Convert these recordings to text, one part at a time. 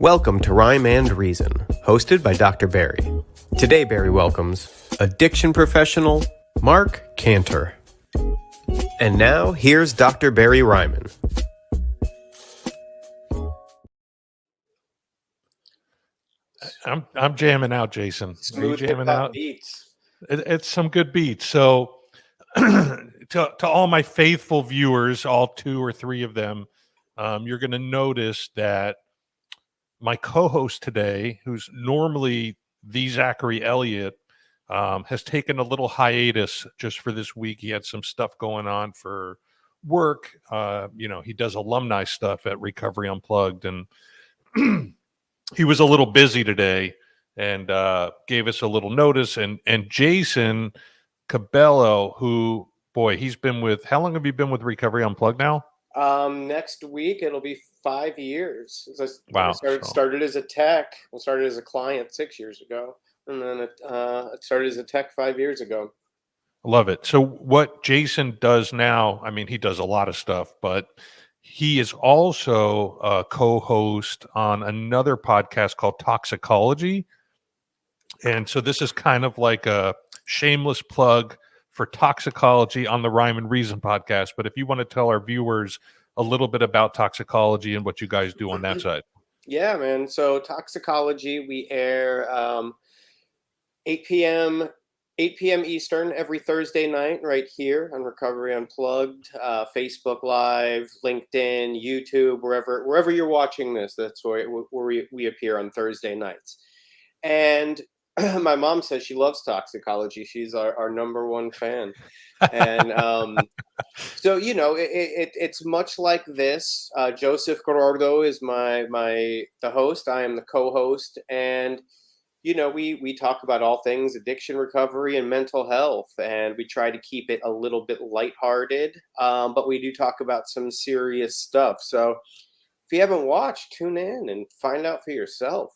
Welcome to Rhyme and Reason, hosted by Dr. Barry. Today, Barry welcomes addiction professional Marc Kantor. And now, here's Dr. Barry Ryman. I'm jamming out, Jason. Smooth Are you jamming hip-hop out? beats. It's some good beats. So, to all my faithful viewers, all two or three of them, you're going to notice that my co-host today, who's normally the Zachary Elliott, has taken a little hiatus just for this week. He had some stuff going on for work. He does alumni stuff at Recovery Unplugged, and he was a little busy today and gave us a little notice. And Jason Cabello, who, boy, he's been with, how long have you been with Recovery Unplugged now? Next week it'll be 5 years. Wow. Started as a tech. I started as a client 6 years ago, and then it started as a tech 5 years ago. I love it. So what Jason does now, I mean, he does a lot of stuff, but he is also a co-host on another podcast called Toxicology. And so this is kind of like a shameless plug for Toxicology on the Rhyme and Reason podcast. But if you want to tell our viewers a little bit about Toxicology and what you guys do on that side. Yeah, man. So Toxicology, we air 8 p.m. Eastern every Thursday night right here on Recovery Unplugged, Facebook Live, LinkedIn, YouTube, wherever you're watching this. That's where we appear on Thursday nights. And my mom says she loves Toxicology. She's our number one fan. And so, it's much like this. Joseph Gordo is the host. I am the co-host. And, we talk about all things addiction recovery and mental health. And we try to keep it a little bit lighthearted. But we do talk about some serious stuff. So if you haven't watched, tune in and find out for yourself.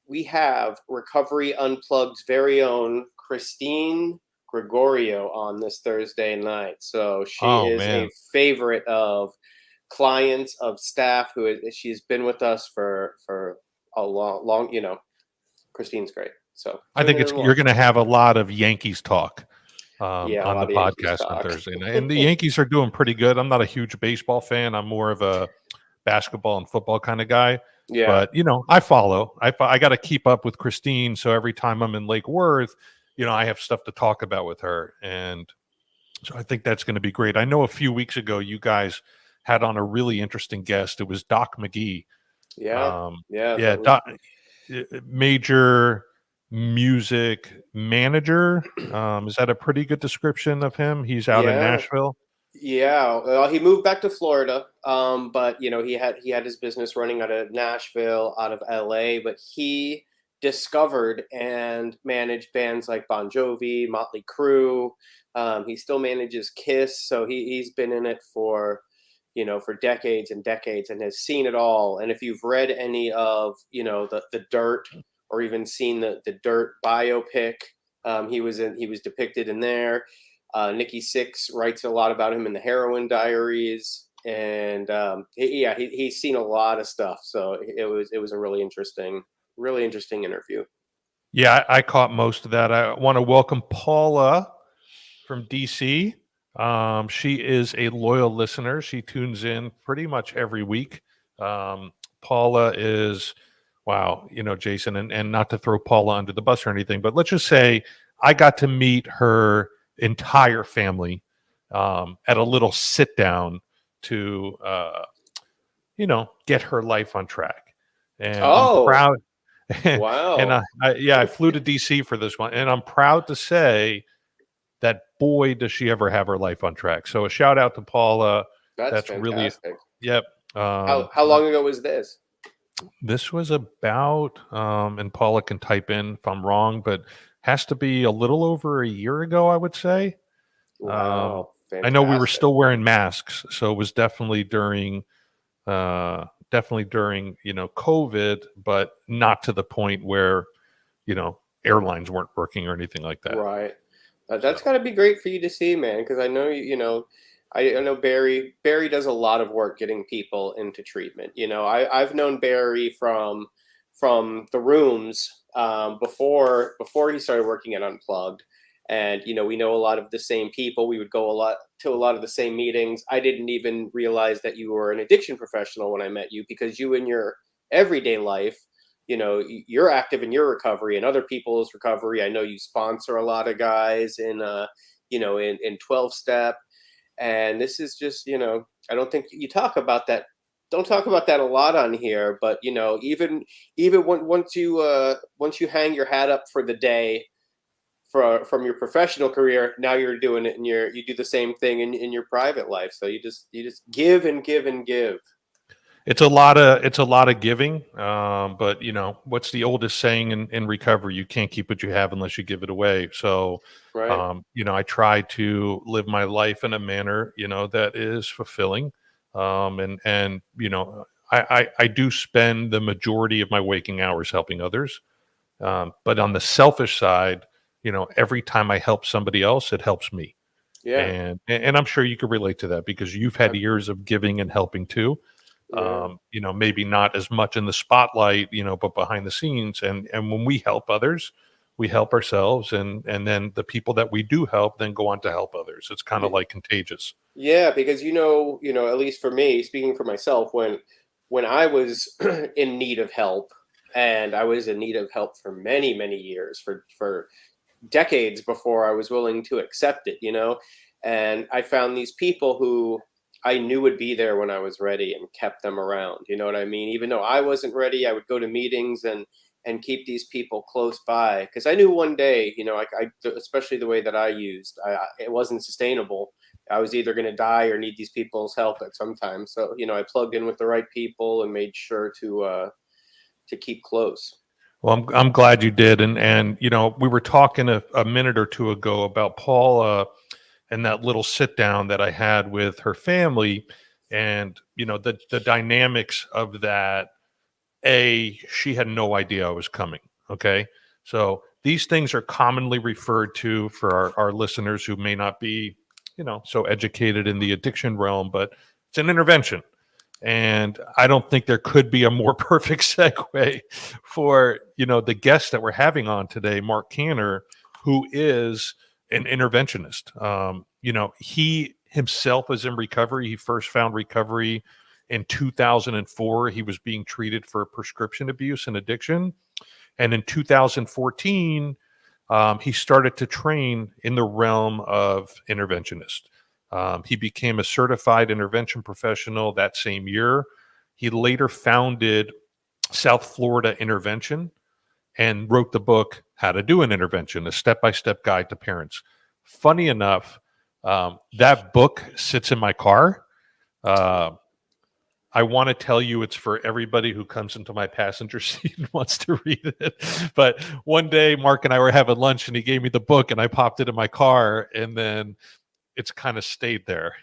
We have Recovery Unplugged's very own Christine Gregorio on this Thursday night. So she is a favorite of clients, of staff, she's been with us for a long, Christine's great. So I think you're going to have a lot of Yankees talk on the podcast on Thursday night. And the Yankees are doing pretty good. I'm not a huge baseball fan. I'm more of a basketball and football kind of guy. Yeah. But, I follow. I got to keep up with Christine. So every time I'm in Lake Worth, I have stuff to talk about with her. And so I think that's going to be great. I know a few weeks ago, you guys had on a really interesting guest. It was Doc McGee. Yeah. Doc, major music manager. Is that a pretty good description of him? He's out in Nashville. Yeah, well, he moved back to Florida, but he had his business running out of Nashville, out of LA. But he discovered and managed bands like Bon Jovi, Motley Crue. He still manages Kiss, so he's been in it for decades and decades, and has seen it all. And if you've read any of the Dirt, or even seen the Dirt biopic, he was depicted in there. Nikki Sixx writes a lot about him in the Heroin Diaries, and he's seen a lot of stuff. So it was a really interesting interview. Yeah, I caught most of that. I want to welcome Paula from DC. She is a loyal listener. She tunes in pretty much every week. Paula is, wow, Jason, and not to throw Paula under the bus or anything, but let's just say I got to meet her entire family at a little sit down to get her life on track. And I'm proud. Wow. And I flew to DC for this one, and I'm proud to say that, boy, does she ever have her life on track. So a shout out to Paula. That's fantastic. Really, yep. How long ago was this? This was about, and Paula can type in if I'm wrong, but has to be a little over a year ago, I would say. Wow. I know we were still wearing masks, so it was definitely during COVID, but not to the point where, airlines weren't working or anything like that. Right. That's got to be great for you to see, man, because I know I know Barry does a lot of work getting people into treatment. I've known Barry from the rooms, before he started working at Unplugged, and we know a lot of the same people. We would go a lot of the same meetings. I didn't even realize that you were an addiction professional when I met you, because you, in your everyday life, you're active in your recovery and other people's recovery. I know you sponsor a lot of guys in 12 step. And this is just, I don't think you talk about that. Don't talk about that a lot on here, but even once you hang your hat up for the day, from your professional career, now you're doing it, and you do the same thing in your private life. So you just give and give and give. It's a lot of giving, but what's the oldest saying in recovery? You can't keep what you have unless you give it away. So, Right. I try to live my life in a manner that is fulfilling, and I do spend the majority of my waking hours helping others, but on the selfish side, every time I help somebody else, it helps me, Yeah. and I'm sure you could relate to that because you've had years of giving and helping too. Yeah. Maybe not as much in the spotlight, but behind the scenes. And when we help others, we help ourselves, and then the people that we do help then go on to help others. It's kind of Yeah. like contagious. Yeah, because at least for me, speaking for myself, when I was in need of help, and I was in need of help for many, many years, for decades before I was willing to accept it. And I found these people who I knew would be there when I was ready, and kept them around. You know what I mean? Even though I wasn't ready, I would go to meetings and keep these people close by, because I knew one day, especially the way that I used, it wasn't sustainable. I was either going to die or need these people's help at some time. So I plugged in with the right people and made sure to keep close. Well, I'm glad you did. And we were talking a minute or two ago about Paula and that little sit down that I had with her family, and the dynamics of that. She had no idea I was coming. Okay. So these things are commonly referred to, for our listeners who may not be, so educated in the addiction realm, but it's an intervention. And I don't think there could be a more perfect segue for, the guest that we're having on today, Marc Kantor, who is an interventionist. He himself was in recovery. He first found recovery in 2004. He was being treated for prescription abuse and addiction. And in 2014, he started to train in the realm of interventionist. He became a certified intervention professional that same year. He later founded South Florida Intervention and wrote the book, How to Do an Intervention, a step-by-step guide to parents. Funny enough, that book sits in my car. I want to tell you it's for everybody who comes into my passenger seat and wants to read it. But one day, Marc and I were having lunch, and he gave me the book, and I popped it in my car, and then it's kind of stayed there.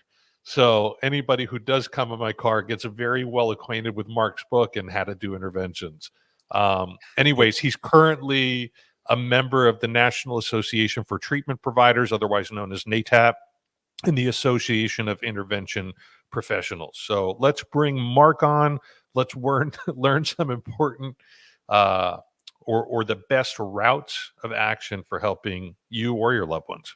So anybody who does come in my car gets very well acquainted with Marc's book and how to do interventions. Anyways, he's currently a member of the National Association for Treatment Providers, otherwise known as NAATP, and the Association of Intervention Professionals. So let's bring Marc on. Let's learn some important or the best routes of action for helping you or your loved ones.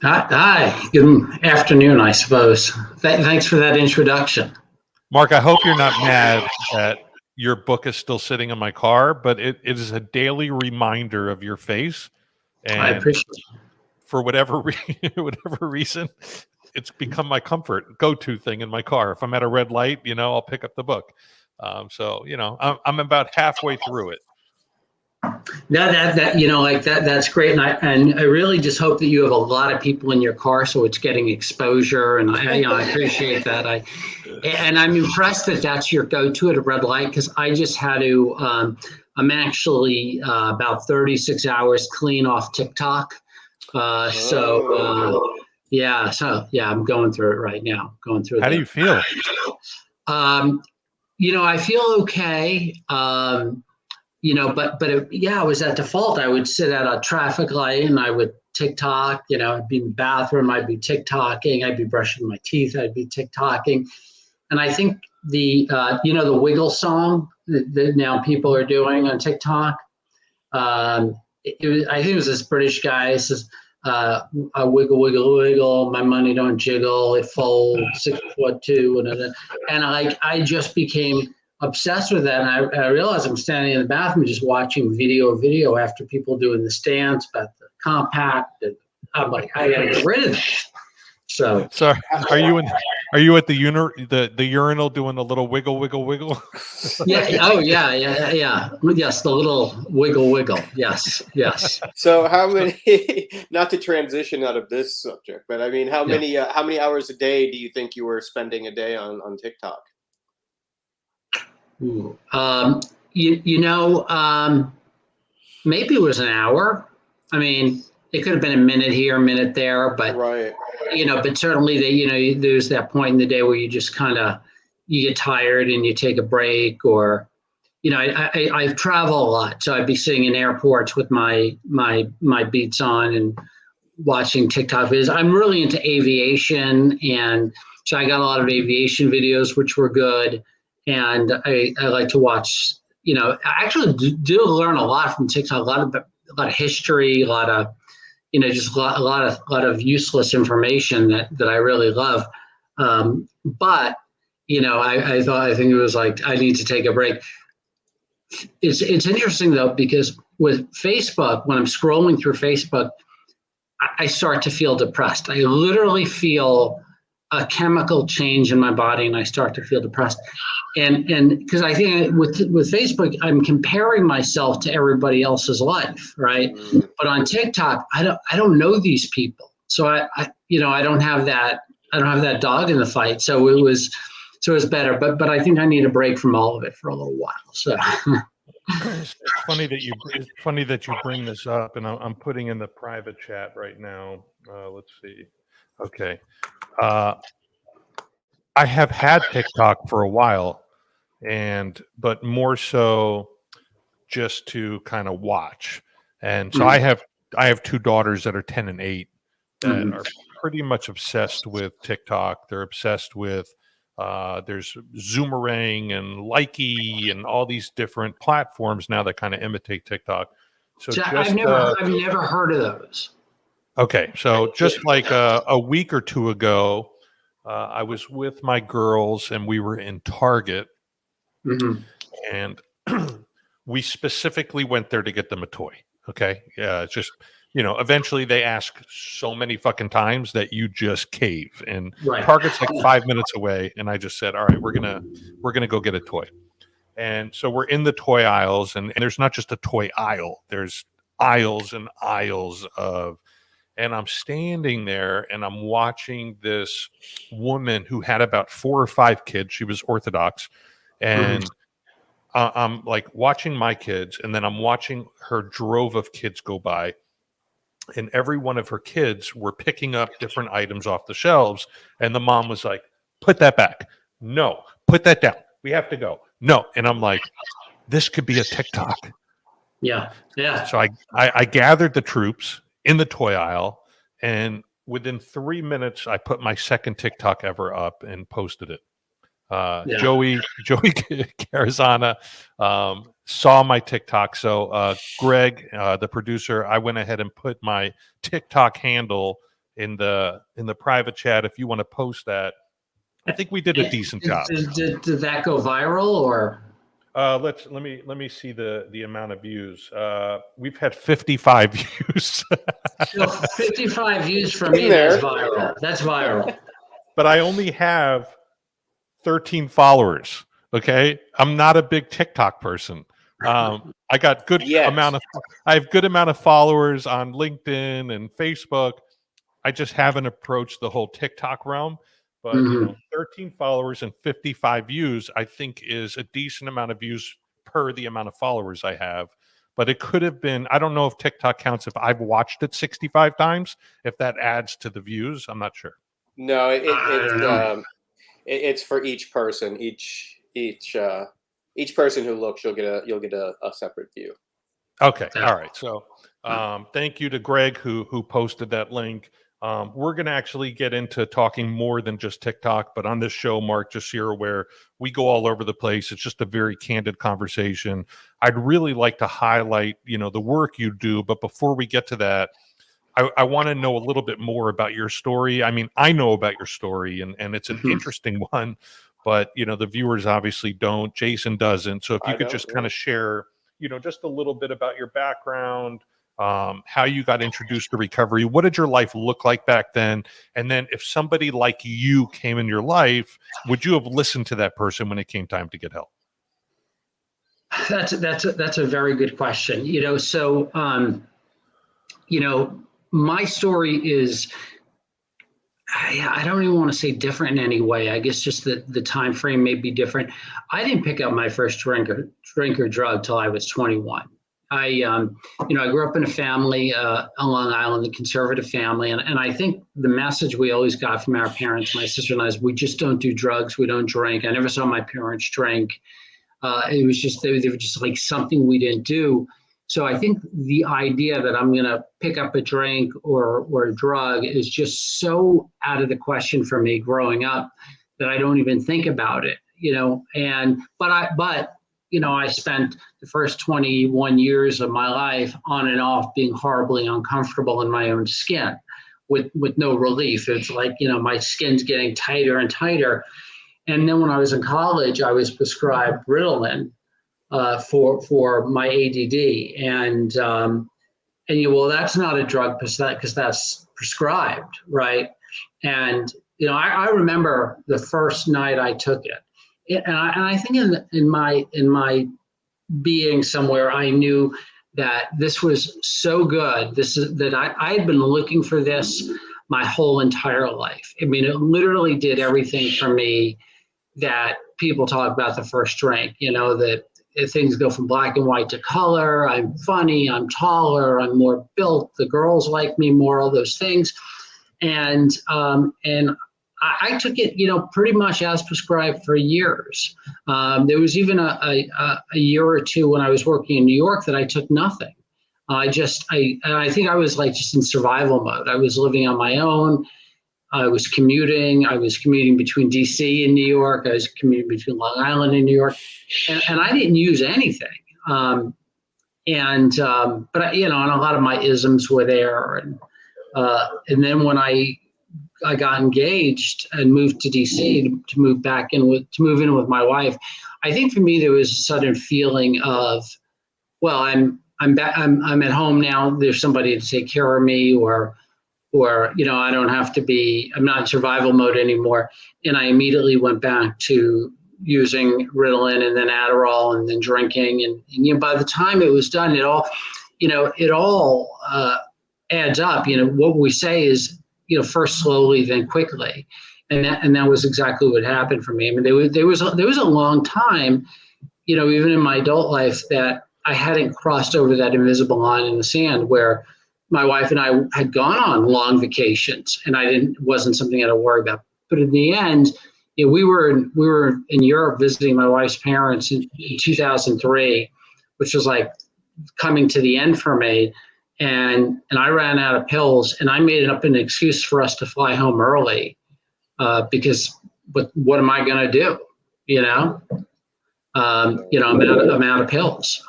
Hi, good afternoon, I suppose. Thanks for that introduction. Marc, I hope you're not mad that your book is still sitting in my car, but it is a daily reminder of your face. And I appreciate it. For whatever reason, it's become my go-to thing in my car. If I'm at a red light, I'll pick up the book. So I'm about halfway through it. That's great, and I really just hope that you have a lot of people in your car, so it's getting exposure, and I appreciate that. I'm impressed that that's your go-to at a red light, because I just had to. I'm actually about 36 hours clean off TikTok, so I'm going through it right now. How do you feel? I feel okay. But it was at default. I would sit at a traffic light and I would TikTok. I'd be in the bathroom, I'd be TikToking, I'd be brushing my teeth, I'd be TikToking. And I think the Wiggle song that now people are doing on TikTok. I think it was this British guy. It says, I wiggle, wiggle, wiggle. My money don't jiggle. It folds 6'2". And I just became obsessed with that. And I realized I'm standing in the bathroom just watching video after people doing the stance about the compact. And I'm like, I gotta get rid of that. So are you at the urinal doing the little wiggle, wiggle, wiggle? yeah. Oh yeah. Yes, the little wiggle, wiggle. Yes. So how many? Not to transition out of this subject, but I mean, how many hours a day do you think you were spending a day on TikTok? Ooh. Maybe it was an hour. I mean, it could have been a minute here, a minute there, but Right. but certainly there's that point in the day where you just you get tired and you take a break, or I travel a lot, so I'd be sitting in airports with my Beats on and watching TikTok videos. I'm really into aviation, and so I got a lot of aviation videos which were good, and I like to watch. I actually do learn a lot from TikTok, a lot of history, a lot of just a lot of useless information that I really love. But I think it was like, I need to take a break. It's interesting though, because with Facebook, when I'm scrolling through Facebook, I start to feel depressed. I literally feel a chemical change in my body, and I start to feel depressed. And because I think with Facebook, I'm comparing myself to everybody else's life, right? But on TikTok, I don't know these people, so I don't have that dog in the fight. So it was better. But I think I need a break from all of it for a little while. So. It's funny that you bring this up, and I'm putting in the private chat right now. Let's see. Okay. I have had TikTok for a while, but more so just to kind of watch. And so I have two daughters that are 10 and 8 that are pretty much obsessed with TikTok. They're obsessed with there's Zoomerang and Likey and all these different platforms now that kind of imitate TikTok. So I've never heard of those. Okay, so just like a week or two ago, I was with my girls and we were in Target, and we specifically went there to get them a toy. Okay, it's just eventually they ask so many fucking times that you just cave, and Target's like 5 minutes away, and I just said, all right, we're gonna go get a toy. And so we're in the toy aisles, and there's not just a toy aisle, there's aisles and aisles of. And I'm standing there and I'm watching this woman who had about 4 or 5 kids. She was Orthodox. And I'm like watching my kids, and then I'm watching her drove of kids go by. And every one of her kids were picking up different items off the shelves. And the mom was like, put that back. No, put that down. We have to go. No. And I'm like, this could be a TikTok. Yeah. So I gathered the troops in the toy aisle, and within 3 minutes, I put my second TikTok ever up and posted it. Joey Carazana saw my TikTok. So Greg, the producer, I went ahead and put my TikTok handle in the private chat. If you want to post that, I think we did a decent job. Did that go viral, or? Let me see the amount of views. We've had 55 views. So 55 views for me, that's viral. That's viral. But I only have 13 followers. Okay, I'm not a big TikTok person. I got I have good amount of followers on LinkedIn and Facebook. I just haven't approached the whole TikTok realm. But 13 followers and 55 views, I think, is a decent amount of views per the amount of followers I have. But it could have been, I don't know if TikTok counts if I've watched it 65 times, if that adds to the views. I'm not sure. No, it's for each person. Each person who looks, you'll get a separate view. Okay. All right. So thank you to Greg who posted that link. We're going to actually get into talking more than just TikTok, but on this show, Mark, just so you're aware, we go all over the place. It's just a very candid conversation. I'd really like to highlight, the work you do. But before we get to that, I want to know a little bit more about your story. I mean, I know about your story and it's an interesting one, but the viewers obviously don't. Jason doesn't. So if you could just kind of share, just a little bit about your background, how you got introduced to recovery. What did your life look like back then? And then if somebody like you came in your life, would you have listened to that person when it came time to get help? That's a very good question. My story is, I don't even want to say different in any way. I guess just the time frame may be different. I didn't pick up my first drink or drug till I was 21. I grew up in a family on Long Island, a conservative family, and I think the message we always got from our parents, my sister and I, is we just don't do drugs, we don't drink. I never saw my parents drink. It was just they were just like something we didn't do. So I think the idea that I'm going to pick up a drink or a drug is just so out of the question for me growing up that I don't even think about it, but I spent the first 21 years of my life on and off being horribly uncomfortable in my own skin with no relief. It's like, my skin's getting tighter and tighter. And then when I was in college, I was prescribed Ritalin for my ADD, and that's not a drug because that's prescribed, right? And I remember the first night I took it, and I think in my being somewhere, I knew that this was so good. I had been looking for this my whole entire life. I mean, it literally did everything for me that people talk about the first drink, that things go from black and white to color. I'm funny, I'm taller, I'm more built, the girls like me more, all those things. And I took it, pretty much as prescribed for years. There was even a year or two when I was working in New York that I took nothing. I think I was like just in survival mode. I was living on my own. I was commuting between DC and New York. I was commuting between Long Island and New York, and I didn't use anything. But and a lot of my isms were there. And then when I got engaged and moved to DC to move in with my wife, I think for me there was a sudden feeling of, well, I'm at home now. There's somebody to take care of me, or I don't have to be, I'm not in survival mode anymore. And I immediately went back to using Ritalin and then Adderall and then drinking. And by the time it was done, it all adds up. What we say is, first slowly, then quickly. And that was exactly what happened for me. I mean, there was a long time, even in my adult life, that I hadn't crossed over that invisible line in the sand where my wife and I had gone on long vacations, and wasn't something I had to worry about. But in the end, we were in Europe visiting my wife's parents in 2003, which was like coming to the end for me. And I ran out of pills, and I made it up an excuse for us to fly home early, because what am I going to do? I'm out of pills.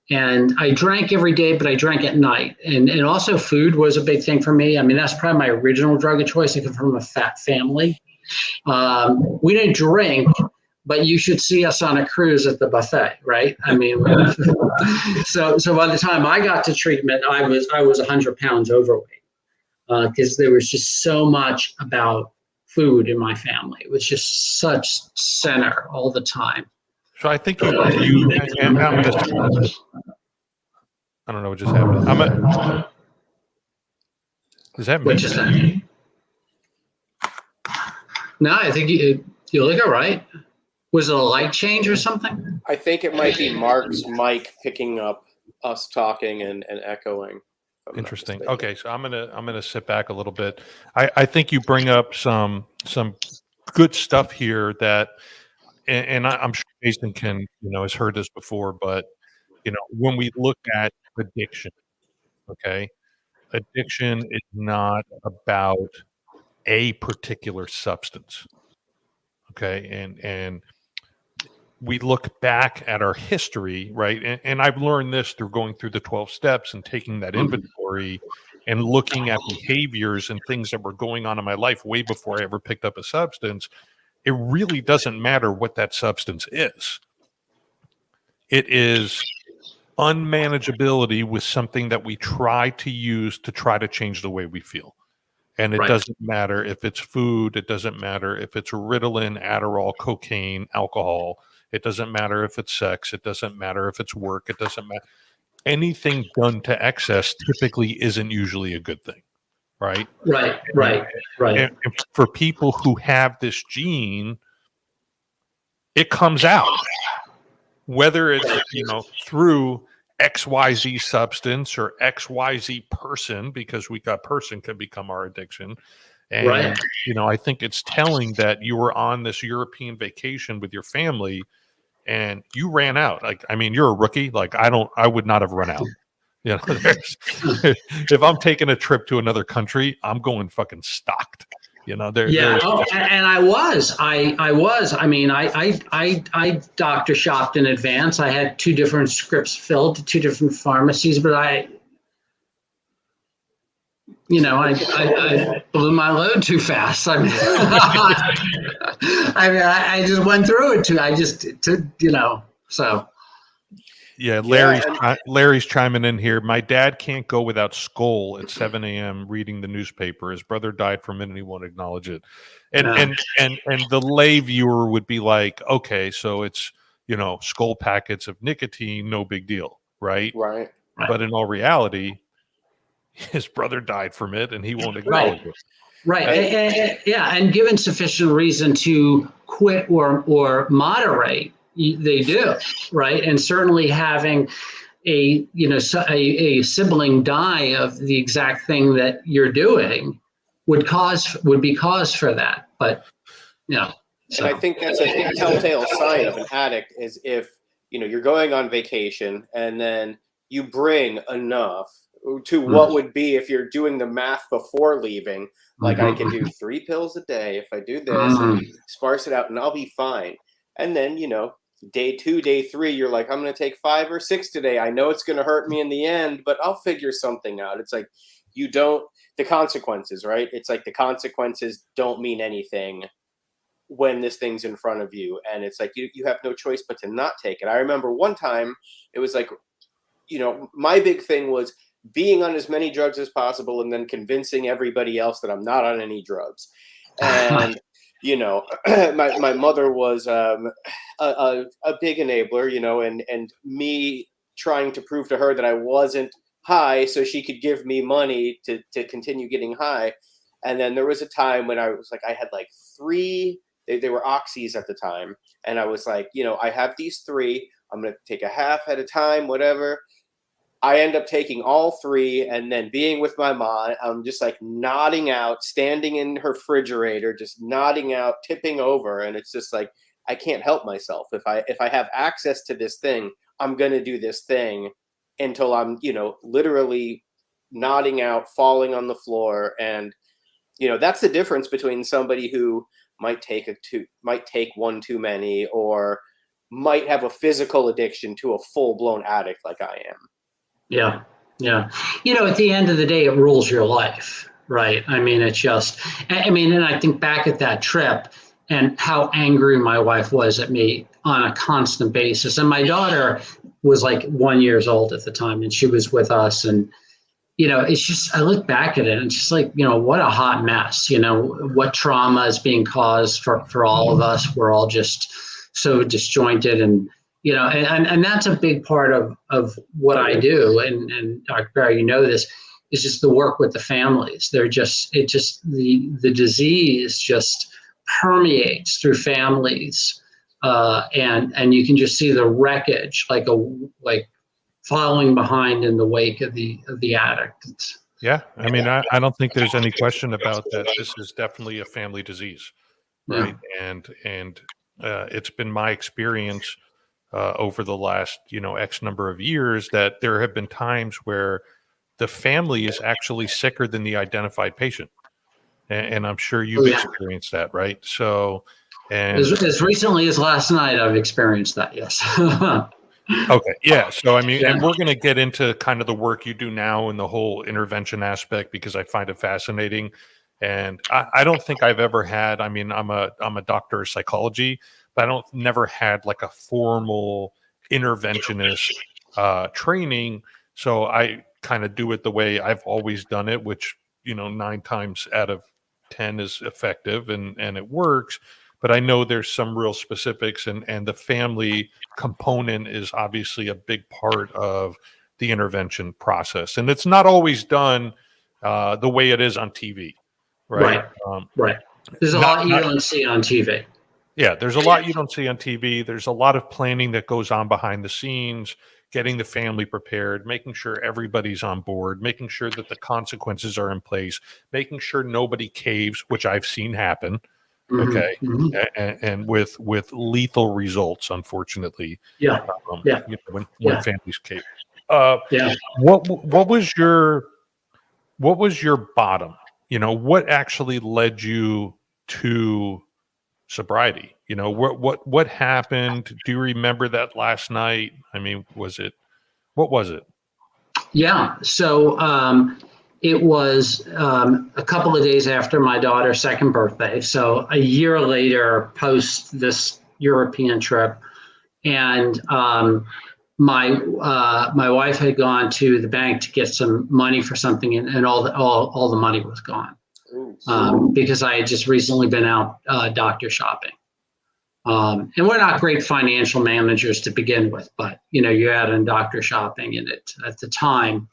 And I drank every day, but I drank at night. And also food was a big thing for me. I mean, that's probably my original drug of choice. I come from a fat family. We didn't drink, but you should see us on a cruise at the buffet, right? I mean, so by the time I got to treatment, I was 100 pounds overweight, because there was just so much about food in my family. It was just such center all the time. So I think I don't know what just happened. Is that me? What just happened? No, I think you look all right. Was it a light change or something? I think it might be Mark's mic picking up us talking and echoing. Interesting. Okay, so I'm gonna sit back a little bit. I think you bring up some good stuff here that, and I'm sure Jason has heard this before, but when we look at addiction, okay, addiction is not about a particular substance, okay, and we look back at our history, right? And I've learned this through going through the 12 steps and taking that inventory and looking at behaviors and things that were going on in my life way before I ever picked up a substance. It really doesn't matter what that substance is. It is unmanageability with something that we try to use to try to change the way we feel. And it doesn't matter if it's food. It doesn't matter if it's Ritalin, Adderall, cocaine, alcohol. It doesn't matter if it's sex. It doesn't matter if it's work. It doesn't matter. Anything done to excess typically isn't usually a good thing, right? Right. And for people who have this gene, it comes out, whether it's through XYZ substance or XYZ person, because we got person can become our addiction. And I think it's telling that you were on this European vacation with your family and you ran out. You're a rookie. I would not have run out. If I'm taking a trip to another country, I'm going fucking stocked. And I was. I doctor shopped in advance. I had 2 different scripts filled to 2 different pharmacies, but I blew my load too fast. I just went through it so. Yeah, Larry's chiming in here. My dad can't go without Skoll at 7 a.m. reading the newspaper. His brother died from it and he won't acknowledge it. And the lay viewer would be like, okay, so it's Skoll packets of nicotine, no big deal, right? Right. But in all reality, his brother died from it and he won't acknowledge it. Right. And given sufficient reason to quit or moderate, they do, right? And certainly having a sibling die of the exact thing that you're doing would be cause for that. But And I think that's a telltale sign of an addict is if you're going on vacation and then you bring enough to what would be if you're doing the math before leaving. Like I can do 3 pills a day if I do this and sparse it out and I'll be fine. And then day 2, day 3, you're like, I'm going to take 5 or 6 today. I know it's going to hurt me in the end, but I'll figure something out. It's like the consequences, right? It's like the consequences don't mean anything when this thing's in front of you. And it's like you have no choice but to not take it. I remember one time it was like, my big thing was being on as many drugs as possible and then convincing everybody else that I'm not on any drugs. And my mother was a big enabler, and me trying to prove to her that I wasn't high so she could give me money to continue getting high. And then there was a time when I was like, I had like 3, they were oxys at the time. And I was like, I have these 3, I'm going to take a half at a time, whatever. I end up taking all 3 and then being with my mom. I'm just like nodding out, standing in her refrigerator, just nodding out, tipping over. And it's just like, I can't help myself. If I have access to this thing, I'm going to do this thing until I'm, literally nodding out, falling on the floor. And, that's the difference between somebody who might take 1 too many or might have a physical addiction to a full-blown addict like I am. Yeah. At the end of the day, it rules your life, right? It's just, and I think back at that trip and how angry my wife was at me on a constant basis. And my daughter was like 1 year old at the time and she was with us. And, it's just, I look back at it and it's just like, what a hot mess, what trauma is being caused for all of us. We're all just so disjointed and, and that's a big part of what I do. And Dr. Barry, this is just the work with the families. The disease just permeates through families. And you can just see the wreckage, like following behind in the wake of the addict. Yeah. I don't think there's any question about that. This is definitely a family disease. Right. Yeah. And it's been my experience over the last, X number of years, that there have been times where the family is actually sicker than the identified patient. And I'm sure you've experienced that, right? So, and as recently as last night, I've experienced that. Yes. okay, yeah. So, I mean, Yeah. and we're going to get into kind of the work you do now and the whole intervention aspect, because I find it fascinating. And I don't think I've ever had. I mean, I'm a doctor of psychology, but I never had like a formal interventionist training. So I kind of do it the way I've always done it, which 9 times out of 10 is effective and it works. But I know there's some real specifics, and the family component is obviously a big part of the intervention process, and it's not always done the way it is on TV. Right. Right. There's a lot you don't see on TV. Yeah, there's a lot you don't see on TV. There's a lot of planning that goes on behind the scenes, getting the family prepared, making sure everybody's on board, making sure that the consequences are in place, making sure nobody caves, which I've seen happen. Okay. And with lethal results, unfortunately. Yeah. When families cave. Yeah. What was your bottom? What actually led you to sobriety? What happened? Do you remember that last night? I mean, what was it? Yeah. So it was a couple of days after my daughter's second birthday. So a year later, post this European trip, and my wife had gone to the bank to get some money for something, and all the money was gone because I had just recently been out doctor shopping. And we're not great financial managers to begin with, but you're out in doctor shopping, and at the time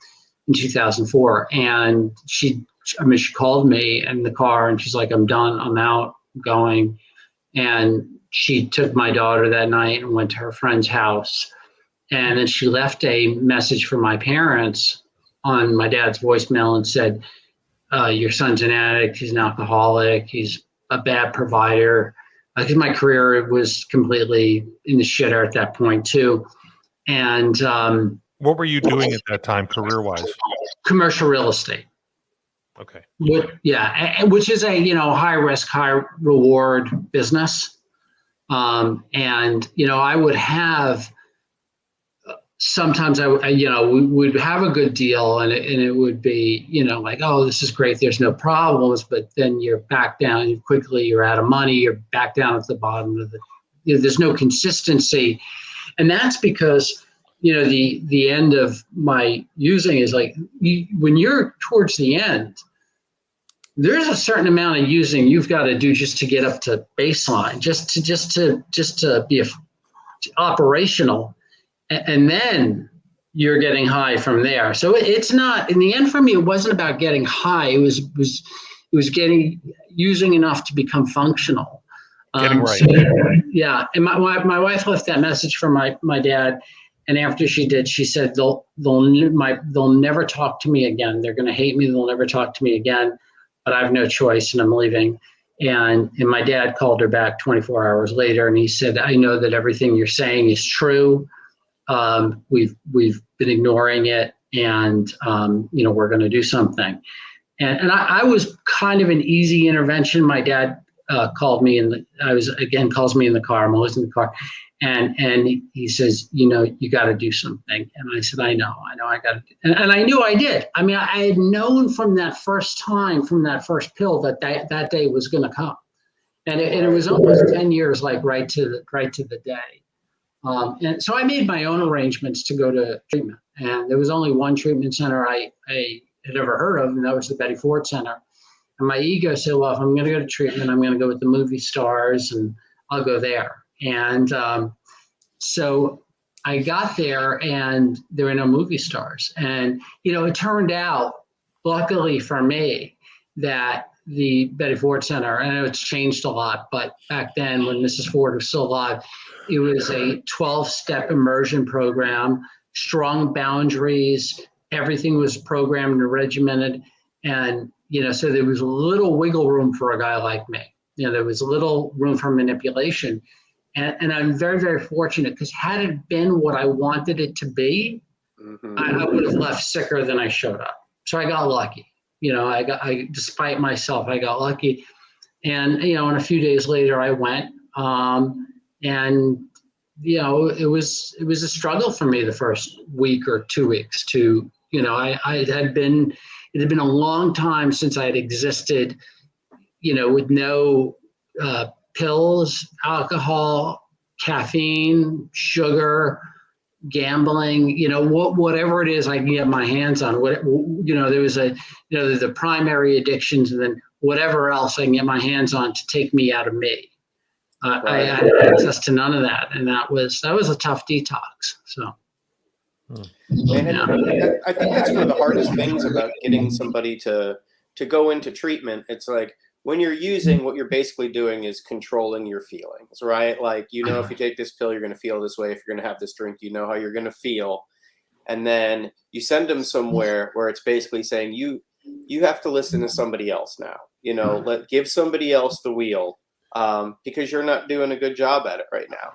in 2004, and she called me in the car, and she's like, "I'm done. I'm out. I'm going." And she took my daughter that night and went to her friend's house. And then she left a message for my parents on my dad's voicemail and said, "Your son's an addict. He's an alcoholic. He's a bad provider." Because my career was completely in the shitter at that point too. And what were you doing at that time, career-wise? Commercial real estate. Okay. Yeah, which is a high risk, high reward business. And I would have. Sometimes we would have a good deal, and it would be like, oh, this is great, there's no problems, but then you're back down quickly, you're out of money, you're back down at the bottom of there's no consistency. And that's because the end of my using is like, when you're towards the end, there's a certain amount of using you've got to do just to get up to baseline, just to be operational. And then you're getting high from there. So it's not, in the end for me, it wasn't about getting high. It was using enough to become functional. Getting right. So, yeah. And my wife left that message for my dad. And after she did, she said, they'll never talk to me again. They're going to hate me. They'll never talk to me again, but I have no choice and I'm leaving. And my dad called her back 24 hours later. And he said, "I know that everything you're saying is true. We've been ignoring it, and we're going to do something." And I was kind of an easy intervention. My dad called me, and calls me in the car. I'm always in the car, and he says, "You got to do something." And I said, I know, I got to. And I knew I did. I mean, I had known from that first time, from that first pill, that day was going to come, and it was almost 10 years, like right to the day. And so I made my own arrangements to go to treatment. And there was only one treatment center I had ever heard of, and that was the Betty Ford Center. And my ego said, well, if I'm going to go to treatment, I'm going to go with the movie stars, and I'll go there. And so I got there, and there were no movie stars. And, it turned out, luckily for me, that the Betty Ford Center, I know it's changed a lot, but back then when Mrs. Ford was still alive, it was a 12-step immersion program, strong boundaries, everything was programmed and regimented. And, so there was a little wiggle room for a guy like me. There was a little room for manipulation. And I'm very, very fortunate, because had it been what I wanted it to be, I would have left sicker than I showed up. So I got lucky. Despite myself, I got lucky. And, and a few days later I went, and, it was a struggle for me the first week or 2 weeks to, it had been a long time since I had existed, with no pills, alcohol, caffeine, sugar, gambling, whatever it is I can get my hands on. There was there's the primary addictions, and then whatever else I can get my hands on to take me out of me. I had access to none of that, and that was a tough detox. So, and I think that's one of the hardest things about getting somebody to go into treatment. It's like, when you're using, what you're basically doing is controlling your feelings, right? Like, if you take this pill, you're going to feel this way. If you're going to have this drink, you know how you're going to feel. And then you send them somewhere where it's basically saying, you have to listen to somebody else now. Give somebody else the wheel, because you're not doing a good job at it right now.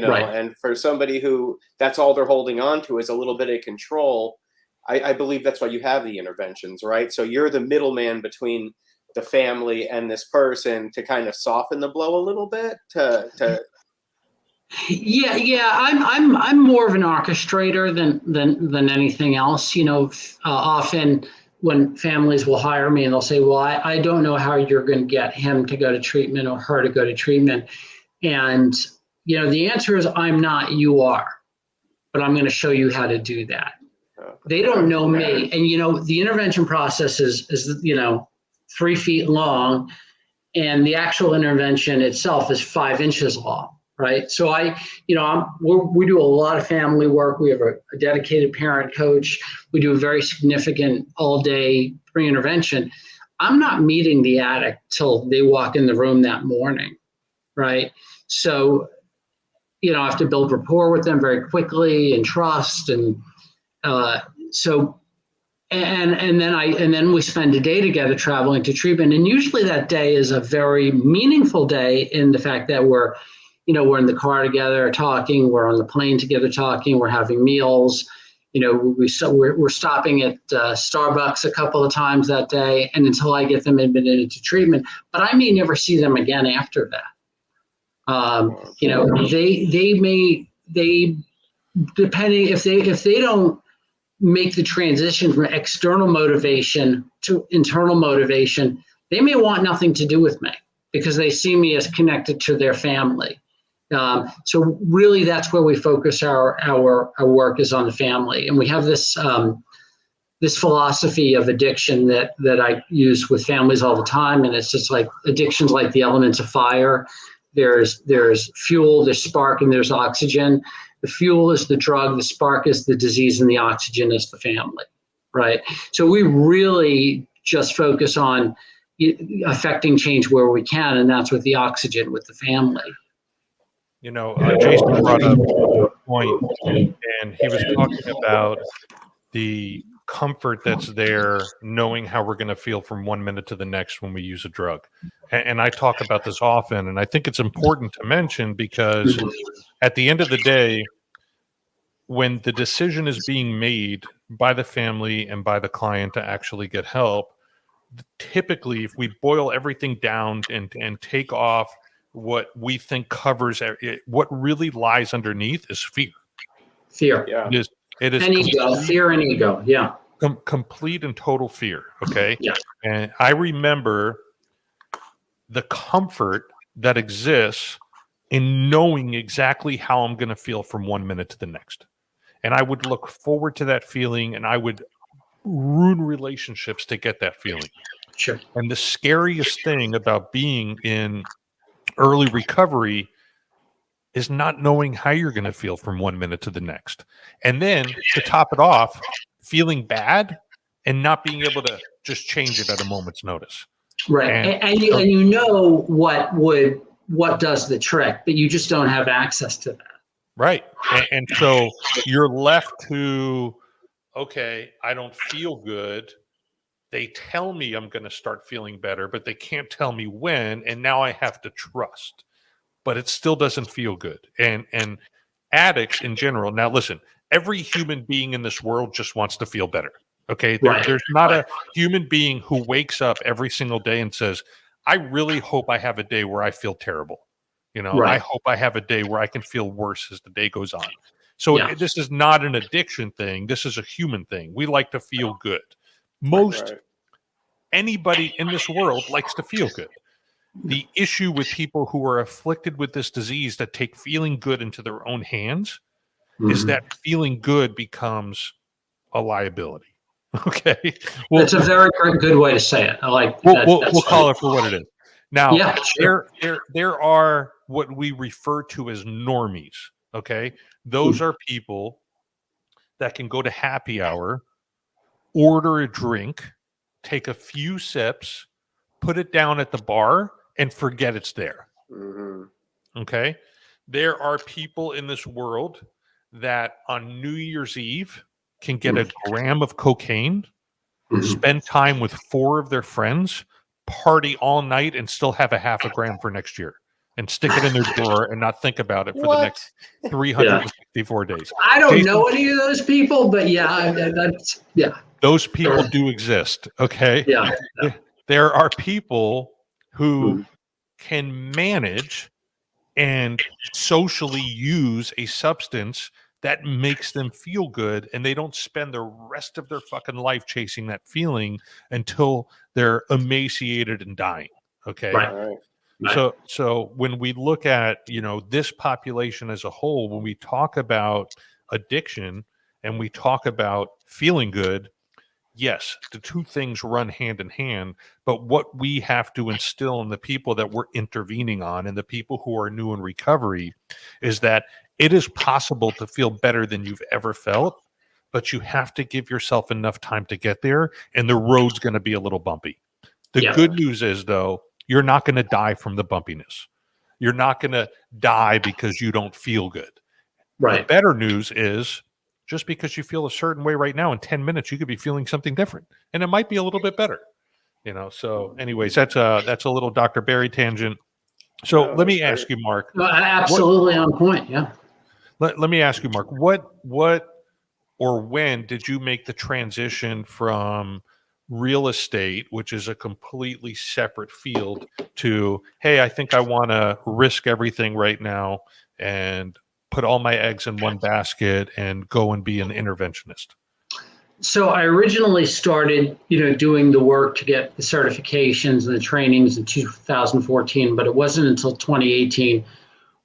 Right. And for somebody who that's all they're holding on to is a little bit of control, I believe that's why you have the interventions, right? So you're the middleman between the family and this person to kind of soften the blow a little bit. Yeah. I'm more of an orchestrator than anything else. Often when families will hire me and they'll say, well, I don't know how you're going to get him to go to treatment or her to go to treatment. And, the answer is, I'm not, you are, but I'm going to show you how to do that. They don't know me. And, the intervention process is 3 feet long, and the actual intervention itself is 5 inches long, right? So we do a lot of family work. We have a dedicated parent coach. We do a very significant all-day pre-intervention. I'm not meeting the addict till they walk in the room that morning, right? So, I have to build rapport with them very quickly and trust, and And then we spend a day together traveling to treatment. And usually that day is a very meaningful day in the fact that we're in the car together talking, we're on the plane together talking, we're having meals. We're stopping at Starbucks a couple of times that day, and until I get them admitted into treatment. But I may never see them again after that. They depending if they don't make the transition from external motivation to internal motivation, they may want nothing to do with me because they see me as connected to their family. So really, that's where we focus our work, is on the family. And we have this philosophy of addiction that I use with families all the time. And it's just like addiction's like the elements of fire. There's fuel, there's spark, and there's oxygen. The fuel is the drug, the spark is the disease, and the oxygen is the family, right? So we really just focus on affecting change where we can, and that's with the oxygen, with the family. Jason brought up a point, and he was talking about the comfort that's there knowing how we're going to feel from 1 minute to the next when we use a drug. And I talk about this often, and I think it's important to mention because at the end of the day, when the decision is being made by the family and by the client to actually get help, typically, if we boil everything down and take off what we think covers it, what really lies underneath is fear. Fear. Yeah. It is and ego. Fear and ego. Yeah. Complete and total fear. Okay. Yeah. And I remember the comfort that exists in knowing exactly how I'm going to feel from 1 minute to the next. And I would look forward to that feeling, and I would ruin relationships to get that feeling. Sure. And the scariest thing about being in early recovery is not knowing how you're going to feel from 1 minute to the next. And then to top it off, feeling bad and not being able to just change it at a moment's notice. Right. And you know what does the trick, but you just don't have access to that. Right. And so you're left to, okay, I don't feel good. They tell me I'm going to start feeling better, but they can't tell me when. And now I have to trust. but it still doesn't feel good. And addicts in general. Now, listen, every human being in this world just wants to feel better. Okay. There's not a human being who wakes up every single day and says, I really hope I have a day where I feel terrible. I hope I have a day where I can feel worse as the day goes on. So this is not an addiction thing. This is a human thing. We like to feel good. Anybody in this world likes to feel good. The issue with people who are afflicted with this disease that take feeling good into their own hands is that feeling good becomes a liability. Okay. Well, that's a very good way to say it. I like. We'll call it for what it is. Now, sure. there are what we refer to as normies. Okay, those are people that can go to happy hour, order a drink, take a few sips, put it down at the bar, and forget it's there. Okay, there are people in this world that on New Year's Eve can get a gram of cocaine, spend time with 4 of their friends, party all night, and still have a half a gram for next year and stick it in their drawer and not think about it for the next 364 days. I don't know any of those people, but those people do exist. Okay. There are people who can manage and socially use a substance that makes them feel good, and they don't spend the rest of their fucking life chasing that feeling until they're emaciated and dying. Okay. So when we look at, this population as a whole, when we talk about addiction and we talk about feeling good, yes, the two things run hand in hand, but what we have to instill in the people that we're intervening on and the people who are new in recovery is that it is possible to feel better than you've ever felt, but you have to give yourself enough time to get there, and the road's going to be a little bumpy. The good news is, though, you're not going to die from the bumpiness. You're not going to die because you don't feel good. The better news is just because you feel a certain way right now, in 10 minutes, you could be feeling something different, and it might be a little bit better. So anyways, that's a little Dr. Barry tangent. So let me ask you, Mark. Absolutely on point. Yeah. Let me ask you, Mark, what or when did you make the transition from real estate, which is a completely separate field, to, hey, I think I want to risk everything right now and put all my eggs in one basket and go and be an interventionist? So I originally started, doing the work to get the certifications and the trainings in 2014, but it wasn't until 2018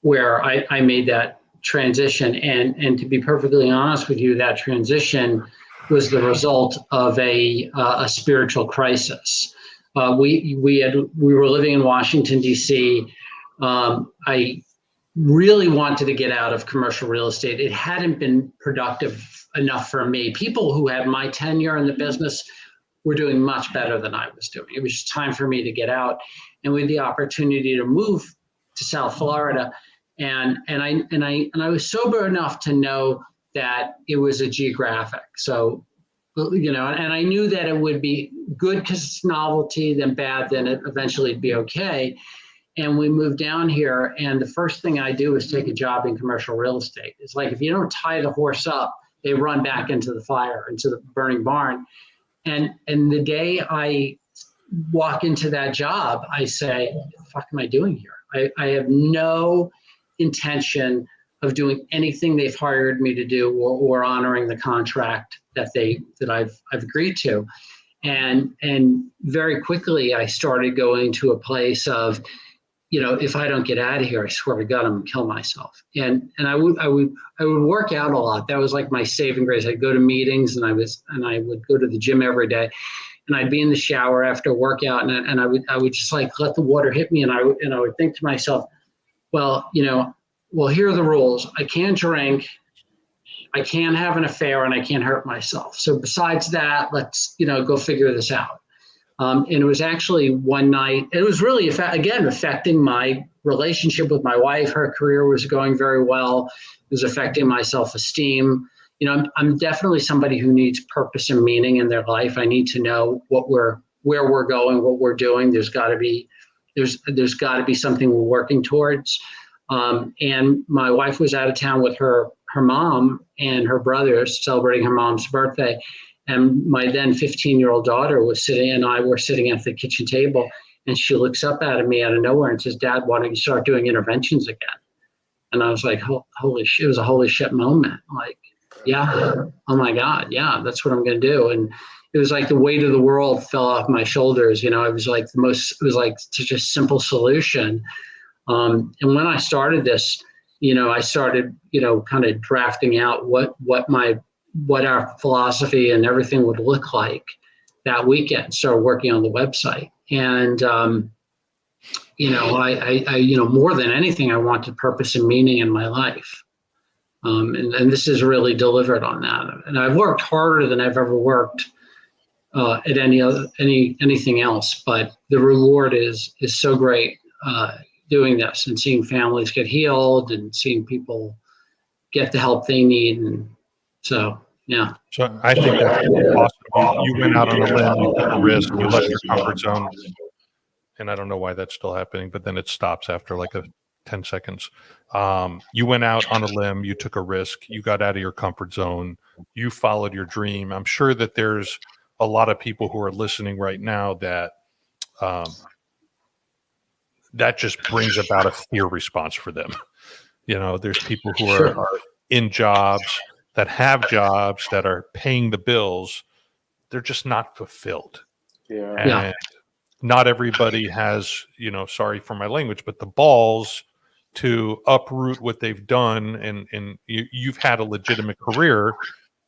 where I made that transition. And to be perfectly honest with you, that transition was the result of a spiritual crisis. We were living in Washington, D.C. I really wanted to get out of commercial real estate. It hadn't been productive enough for me. People who had my tenure in the business were doing much better than I was doing. It was just time for me to get out. And we had the opportunity to move to South Florida. And I was sober enough to know that it was a geographic. So, and I knew that it would be good because it's novelty, then bad, then it eventually it'd be okay. And we moved down here, and the first thing I do is take a job in commercial real estate. It's like, if you don't tie the horse up, they run back into the fire, into the burning barn. And the day I walk into that job, I say, what the fuck am I doing here? I have no intention of doing anything they've hired me to do or honoring the contract that I've agreed to. And very quickly I started going to a place of, if I don't get out of here, I swear to God, I'm gonna kill myself. And I would work out a lot. That was like my saving grace. I'd go to meetings and I would go to the gym every day, and I'd be in the shower after workout, and I would just like let the water hit me, and I would think to myself, well, here are the rules. I can't drink, I can't have an affair, and I can't hurt myself. So besides that, let's go figure this out. And it was actually one night, it was really, again, affecting my relationship with my wife. Her career was going very well. It was affecting my self-esteem. I'm definitely somebody who needs purpose and meaning in their life. I need to know where we're going, what we're doing. There's got to be something we're working towards. And my wife was out of town with her mom and her brothers celebrating her mom's birthday. And my then 15-year-old daughter was sitting, and I were sitting at the kitchen table, and she looks up at me out of nowhere and says, "Dad, why don't you start doing interventions again?" And I was like, holy shit, it was a holy shit moment. Like, yeah, oh my God, yeah, that's what I'm going to do. And it was like the weight of the world fell off my shoulders. You know, it was like such a simple solution. And when I started this, you know, I started, you know, kind of drafting out what our philosophy and everything would look like that weekend. Started working on the website. And, you know, I, you know, more than anything, I wanted purpose and meaning in my life. And this has really delivered on that. And I've worked harder than I've ever worked at anything else, but the reward is so great doing this and seeing families get healed and seeing people get the help they need. And so, yeah. So I think that's awesome. You went out on a limb, you took a risk, you left your comfort zone. And I don't know why that's still happening, but then it stops after like 10 seconds. You went out on a limb, you took a risk, you got out of your comfort zone, you followed your dream. I'm sure that there's a lot of people who are listening right now that that just brings about a fear response for them. You know, there's people who are in jobs that have jobs that are paying the bills. They're just not fulfilled. Yeah. And not everybody has, you know, sorry for my language, but the balls to uproot what they've done. And you've had a legitimate career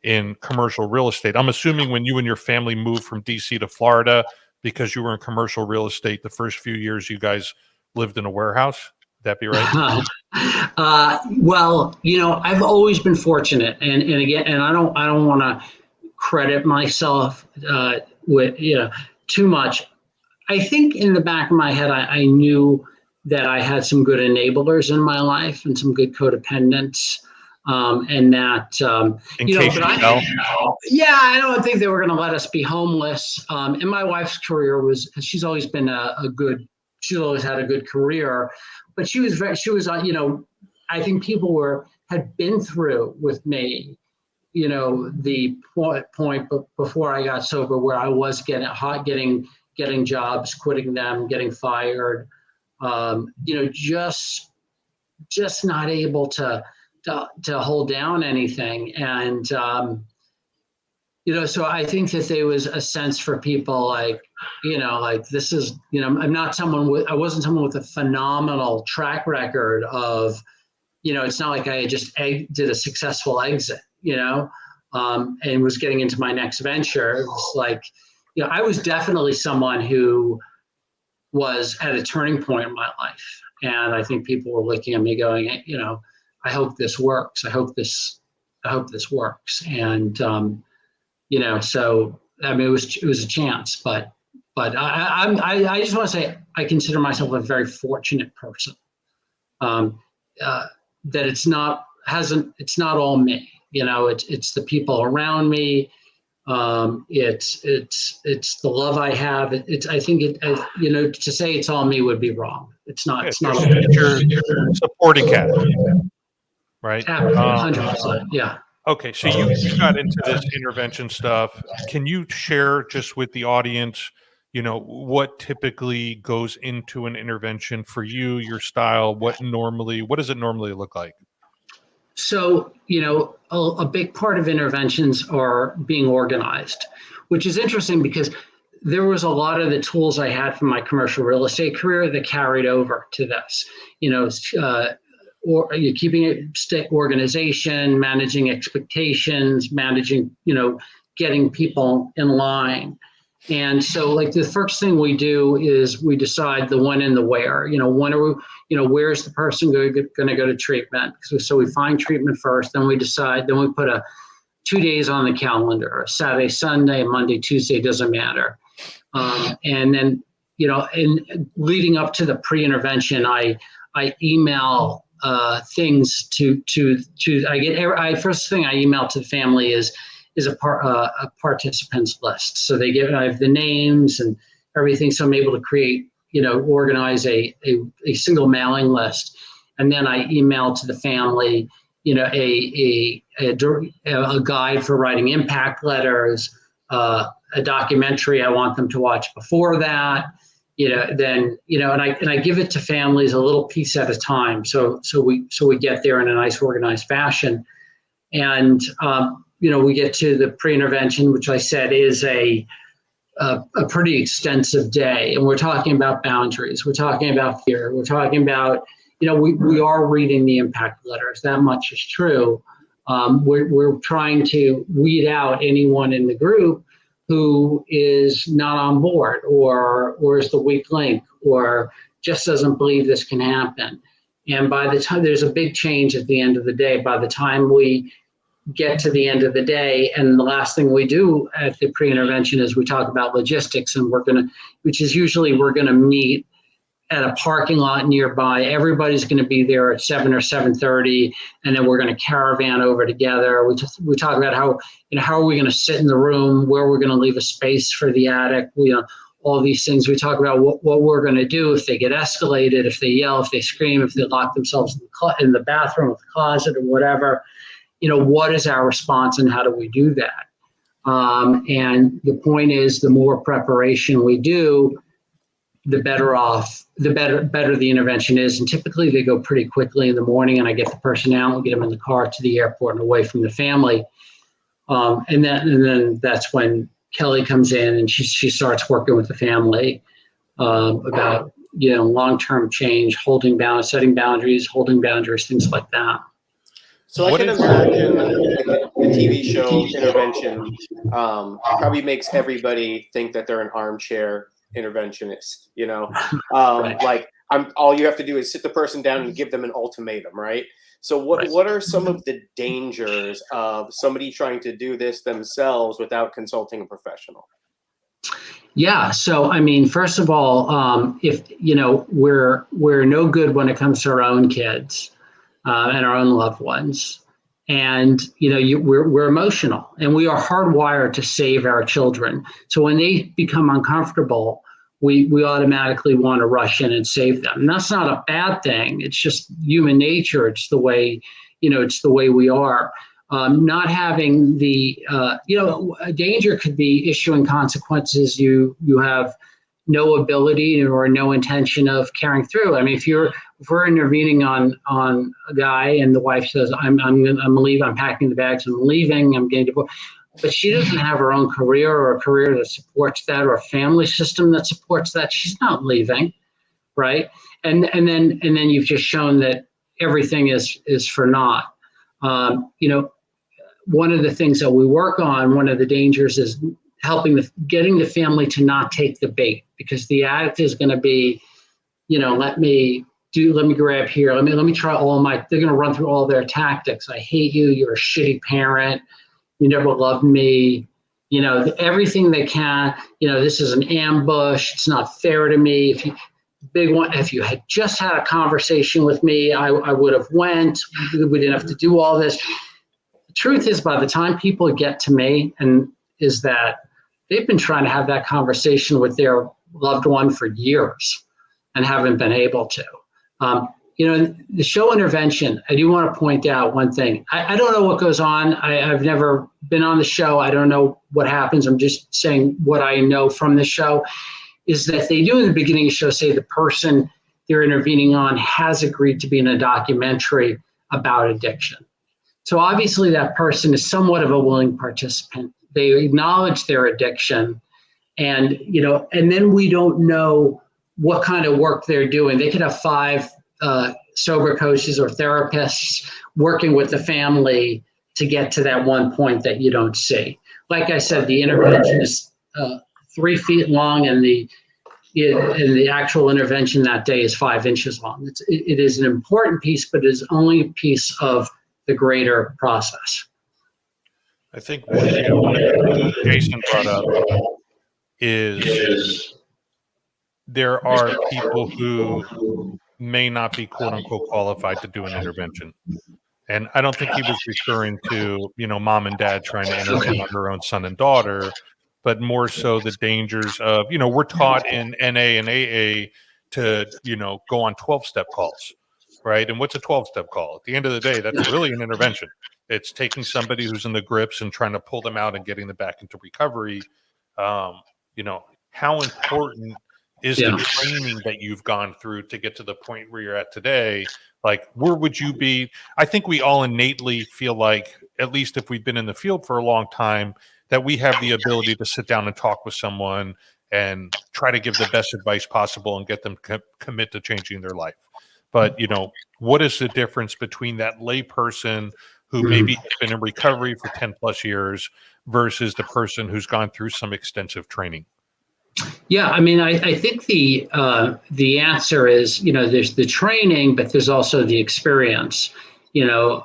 in commercial real estate. I'm assuming when you and your family moved from DC to Florida, because you were in commercial real estate, the first few years you guys lived in a warehouse. Would that be right? Well, you know, I've always been fortunate, and again, and I don't want to credit myself with, you know, too much. I think in the back of my head, I knew that I had some good enablers in my life and some good codependents, and that, you know, but yeah, I don't think they were going to let us be homeless. And my wife's career she's always been she's always had a good career, but she was, you know, I think people had been through with me, you know, the point before I got sober where I was getting jobs, quitting them, getting fired, you know, just not able to hold down anything. And, you know, so I think that there was a sense for people like, you know, like this is, you know, I wasn't someone with a phenomenal track record of, you know, it's not like I just did a successful exit, you know, and was getting into my next venture. It was like, you know, I was definitely someone who was at a turning point in my life. And I think people were looking at me going, you know, I hope this works. I hope this works. And, you know, so, I mean, it was a chance, but I just want to say, I consider myself a very fortunate person. That it's not all me, you know, it's the people around me. It's the love I have. I think you know, to say it's all me would be wrong. It's not. It's not. It's your supporting cast, right? 100%. Yeah. Okay, so you got into this intervention stuff. Can you share just with the audience, you know, what typically goes into an intervention for you, your style? What does it normally look like? So, you know, a big part of interventions are being organized, which is interesting because there was a lot of the tools I had from my commercial real estate career that carried over to this, you know, or you're keeping it organization, managing expectations, managing, you know, getting people in line. And so like the first thing we do is we decide the when and the where, you know, where's the person going to go to treatment? So we find treatment first, then we decide, then we put 2 days on the calendar, a Saturday, Sunday, Monday, Tuesday, doesn't matter. And then, you know, in leading up to the pre-intervention, I email things first thing I email to the family is a participants list. So I have the names and everything. So I'm able to create, you know, organize a single mailing list. and then I email to the family, a guide for writing impact letters, a documentary I want them to watch before that. And I give it to families a little piece at a time. So we get there in a nice organized fashion. And, we get to the pre-intervention, which I said is a pretty extensive day. And we're talking about boundaries. We're talking about fear. We're talking about, we are reading the impact letters. That much is true. We're trying to weed out anyone in the group who is not on board or is the weak link or just doesn't believe this can happen. And by the time there's a big change at the end of the day, by the time we get to the end of the day, and the last thing we do at the pre-intervention is we talk about logistics, and we're going to meet at a parking lot nearby. Everybody's going to be there at 7 or 7:30, and then we're going to caravan over together. We talk about how are we going to sit in the room, where we're going to leave a space for the attic, all these things. We talk about what we're going to do if they get escalated, if they yell, if they scream, if they lock themselves in the bathroom or the closet or whatever. What is our response and how do we do that? And the point is, the more preparation we do, the better the intervention is. And typically they go pretty quickly in the morning, and I get the person out and get them in the car to the airport and away from the family. And then that's when Kelly comes in and she starts working with the family about, long-term change, setting boundaries, holding boundaries, things like that. So I can imagine the TV show Intervention probably makes everybody think that they're an armchair interventionist, Right. Like all you have to do is sit the person down and give them an ultimatum, right? So what are some of the dangers of somebody trying to do this themselves without consulting a professional? Yeah. So, first of all, if, we're no good when it comes to our own kids and our own loved ones. And, we're emotional, and we are hardwired to save our children. So when they become uncomfortable, we automatically want to rush in and save them. And that's not a bad thing. It's just human nature. It's the way, we are. Not having the, a danger could be issuing consequences you have no ability or no intention of carrying through. If we're intervening on a guy and the wife says, I'm leaving, I'm packing the bags, I'm leaving, I'm getting divorced, but she doesn't have her own career or a career that supports that or a family system that supports that, she's not leaving, right? And then you've just shown that everything is for naught. One of the things that we work on, one of the dangers is getting the family to not take the bait, because the addict is going to be, let me grab here. Let me try they're going to run through all their tactics. I hate you. You're a shitty parent. You never loved me. Everything they can, this is an ambush. It's not fair to me. If you had just had a conversation with me, I would have went. We didn't have to do all this. The truth is, by the time people get to me, is that they've been trying to have that conversation with their loved one for years and haven't been able to. The show Intervention, I do want to point out one thing. I don't know what goes on. I've never been on the show. I don't know what happens. I'm just saying what I know from the show is that they do in the beginning of the show say the person they're intervening on has agreed to be in a documentary about addiction. So obviously that person is somewhat of a willing participant. They acknowledge their addiction, and then we don't know what kind of work they're doing. They could have 5 sober coaches or therapists working with the family to get to that one point that you don't see. Like I said, the intervention is 3 feet long, and the actual intervention that day is 5 inches long. It is an important piece, but it is only a piece of the greater process. I think one of the things Jason brought up is there are people who may not be quote unquote qualified to do an intervention. And I don't think he was referring to, mom and dad trying to intervene on their own son and daughter, but more so the dangers of, we're taught in NA and AA to, go on 12-step calls. right? And what's a 12-step call? At the end of the day, that's really an intervention. It's taking somebody who's in the grips and trying to pull them out and getting them back into recovery. You know, how important is the training that you've gone through to get to the point where you're at today? Like, where would you be? I think we all innately feel like, at least if we've been in the field for a long time, that we have the ability to sit down and talk with someone and try to give the best advice possible and get them commit to changing their life. But, you know, what is the difference between that lay person who maybe has been in recovery for 10 plus years versus the person who's gone through some extensive training? Yeah, I mean, I think the answer is, you know, there's the training, but there's also the experience. You know,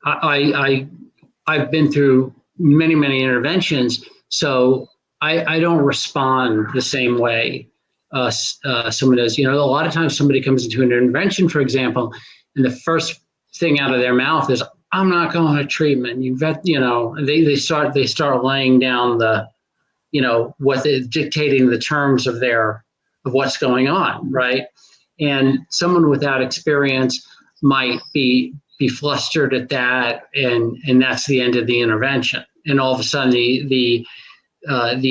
I've been through many interventions, so I don't respond the same way someone does. You know, a lot of times somebody comes into an intervention, for example, and the first thing out of their mouth is, "I'm not going to treatment." You know, they start laying down the, you know, what they're dictating the terms of what's going on, right? And someone without experience might be flustered at that, and that's the end of the intervention. And all of a sudden, the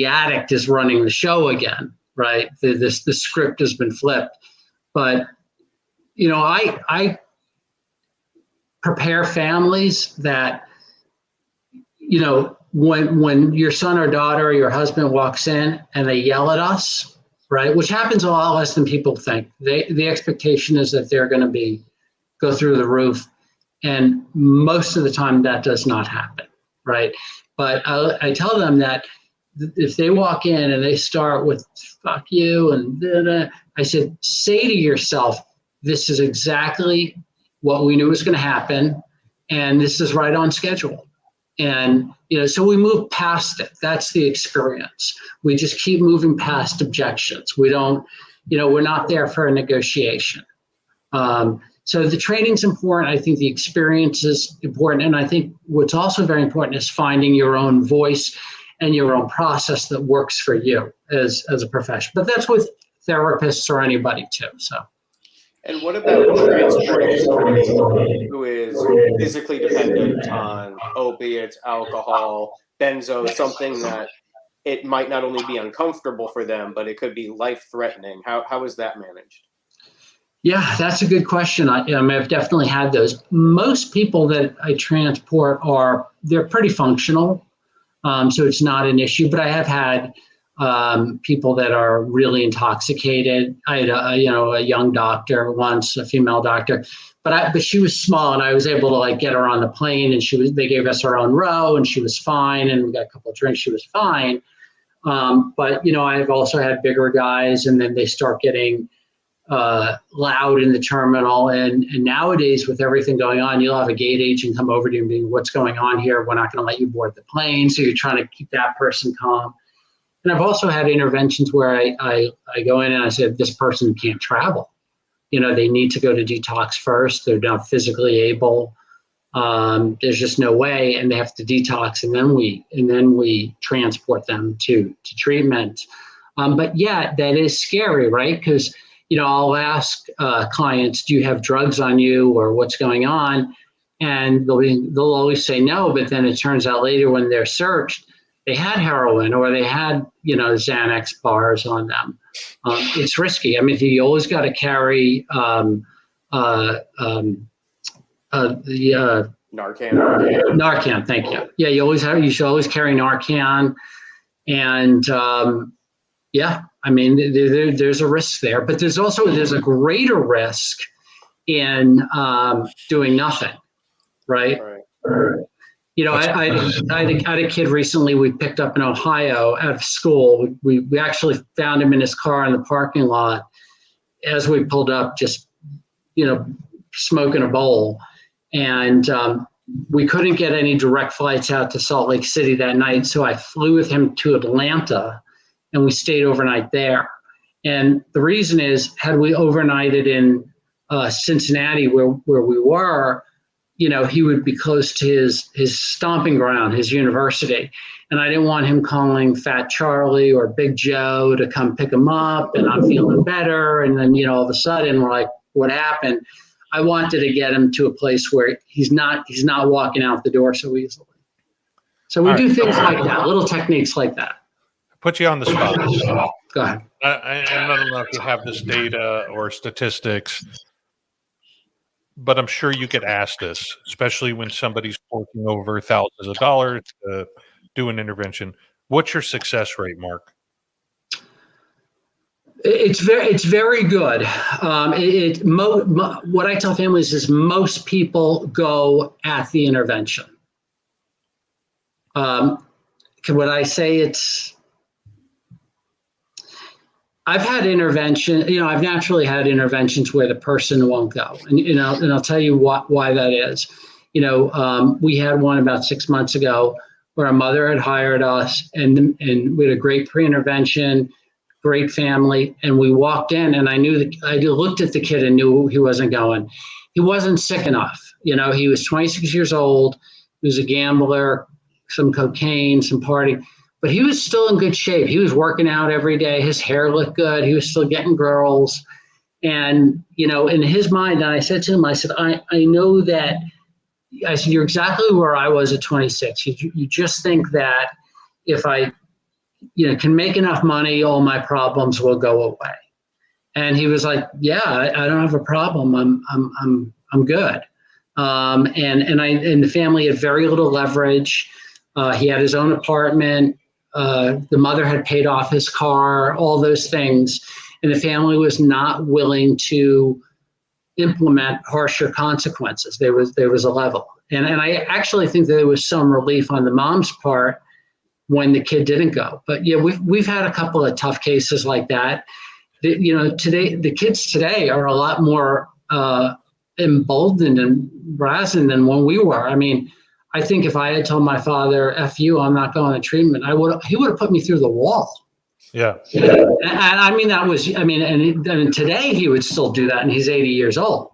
addict is running the show again, right? The script has been flipped. But, you know, I prepare families that, you know, when your son or daughter or your husband walks in and they yell at us, right, which happens a lot less than people think. The expectation is that they're going to go through the roof, and most of the time that does not happen, right? But I tell them that if they walk in and they start with "fuck you" and I said, say to yourself, this is exactly what we knew was going to happen, and this is right on schedule. And, you know, so we move past it. That's the experience. We just keep moving past objections. We don't, you know, we're not there for a negotiation. So the training's important. I think the experience is important. And I think what's also very important is finding your own voice and your own process that works for you as a profession. But that's with therapists or anybody too, so. And what about transporting somebody who is physically dependent on opiates, alcohol, benzos, something that it might not only be uncomfortable for them, but it could be life-threatening? How is that managed? Yeah, that's a good question. I've definitely had those. Most people that I transport they're pretty functional, so it's not an issue. But I have had people that are really intoxicated. I had a young doctor once, a female doctor, but she was small, and I was able to like get her on the plane, and they gave us our own row, and she was fine, and we got a couple of drinks. She was fine. But you know, I've also had bigger guys, and then they start getting loud in the terminal. And nowadays, with everything going on, you'll have a gate agent come over to you and be, "What's going on here? We're not going to let you board the plane." So you're trying to keep that person calm. And I've also had interventions where I go in and I said, this person can't travel. You know, they need to go to detox first. They're not physically able. There's just no way, and they have to detox, and then we transport them to treatment. But yeah, that is scary, right? Because, you know, I'll ask clients, "Do you have drugs on you, or what's going on?" And they'll always say no, but then it turns out later when they're searched, they had heroin, or they had, you know, Xanax bars on them. It's risky. I mean, you always got to carry the Narcan. Narcan, thank you. Yeah, you should always carry Narcan. And yeah, I mean, there's a risk there, but there's a greater risk in doing nothing, right? You know, I had a kid recently we picked up in Ohio out of school. We actually found him in his car in the parking lot as we pulled up, just, you know, smoking a bowl. And we couldn't get any direct flights out to Salt Lake City that night. So I flew with him to Atlanta, and we stayed overnight there. And the reason is, had we overnighted in Cincinnati where we were, you know, he would be close to his stomping ground, his university. And I didn't want him calling Fat Charlie or Big Joe to come pick him up, and I'm feeling better. And then, you know, all of a sudden we're like, what happened? I wanted to get him to a place where he's not walking out the door so easily. So we do things like that, little techniques like that. Put you on the spot. Go ahead. And I don't know if you have this data or statistics, but I'm sure you get asked this, especially when somebody's forking over thousands of dollars to do an intervention. What's your success rate, Mark? It's very good. What I tell families is most people go at the intervention. When I say I've had intervention, I've naturally had interventions where the person won't go, and I'll tell you why that is. We had one about 6 months ago where a mother had hired us, and we had a great pre-intervention, great family, and we walked in, and I looked at the kid and knew he wasn't going. He wasn't sick enough. He was 26 years old. He was a gambler, some cocaine, some party. But he was still in good shape. He was working out every day. His hair looked good. He was still getting girls. And, in his mind, and I said to him, I said, I know that, I said, you're exactly where I was at 26. You just think that if I, can make enough money, all my problems will go away. And he was like, yeah, I don't have a problem. I'm good. And the family had very little leverage. He had his own apartment. The mother had paid off his car, all those things. And the family was not willing to implement harsher consequences. There was a level. And I actually think that there was some relief on the mom's part when the kid didn't go. But yeah, we've had a couple of tough cases like that. Today, the kids today are a lot more emboldened and brazen than when we were. I mean, I think if I had told my father, F you, I'm not going to treatment, he would have put me through the wall. Yeah. And I mean, and today he would still do that, and he's 80 years old,